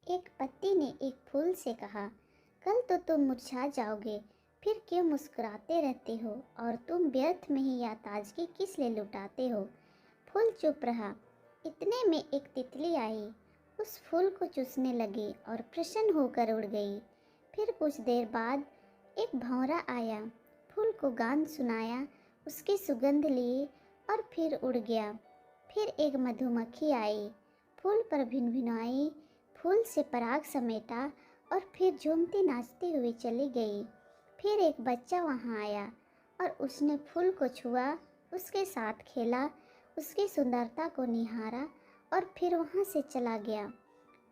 एक पत्ती ने एक फूल से कहा, कल तो तुम मुरझा जाओगे, फिर क्यों मुस्कुराते रहते हो और तुम व्यर्थ में ही या ताजगी किस लिए लुटाते हो। फूल चुप रहा। इतने में एक तितली आई, उस फूल को चूसने लगी और प्रसन्न होकर उड़ गई। फिर कुछ देर बाद एक भंवरा आया, फूल को गान सुनाया, उसकी सुगंध ली और फिर उड़ गया। फिर एक मधुमक्खी आई, फूल पर भिनभिनाई, फूल से पराग समेटा और फिर झूमती नाचती हुई चली गई। फिर एक बच्चा वहाँ आया और उसने फूल को छुआ, उसके साथ खेला, उसकी सुंदरता को निहारा और फिर वहाँ से चला गया।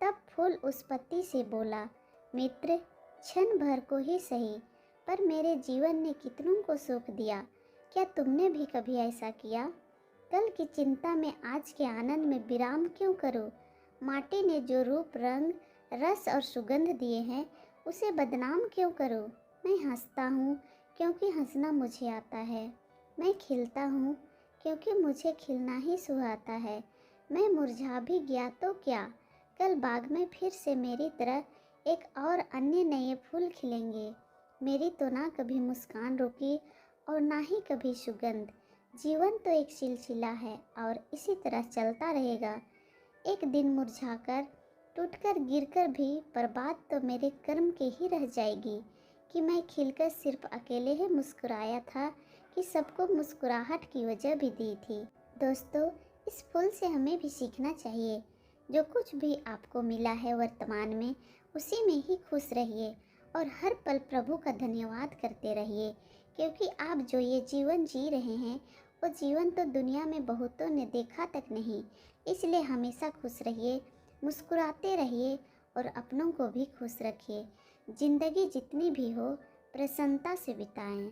तब फूल उस पत्ती से बोला, मित्र, क्षण भर को ही सही, पर मेरे जीवन ने कितनों को सुख दिया। क्या तुमने भी कभी ऐसा किया? कल की चिंता में आज के आनंद में विराम क्यों करो? माटी ने जो रूप, रंग, रस और सुगंध दिए हैं, उसे बदनाम क्यों करो? मैं हंसता हूँ क्योंकि हंसना मुझे आता है। मैं खिलता हूँ क्योंकि मुझे खिलना ही सुहाता है। मैं मुरझा भी गया तो क्या, कल बाग में फिर से मेरी तरह एक और अन्य नए फूल खिलेंगे। मेरी तो ना कभी मुस्कान रुकी और ना ही कभी सुगंध। जीवन तो एक सिलसिला है और इसी तरह चलता रहेगा। एक दिन मुरझाकर, टूटकर, गिरकर भी, पर बात तो मेरे कर्म के ही रह जाएगी कि मैं खिलकर सिर्फ अकेले ही मुस्कुराया था, कि सबको मुस्कुराहट की वजह भी दी थी। दोस्तों, इस फूल से हमें भी सीखना चाहिए। जो कुछ भी आपको मिला है वर्तमान में, उसी में ही खुश रहिए और हर पल प्रभु का धन्यवाद करते रहिए, क्योंकि आप जो ये जीवन जी रहे हैं, वो जीवन तो दुनिया में बहुतों ने देखा तक नहीं। इसलिए हमेशा खुश रहिए, मुस्कुराते रहिए और अपनों को भी खुश रखिए। ज़िंदगी जितनी भी हो, प्रसन्नता से बिताएं।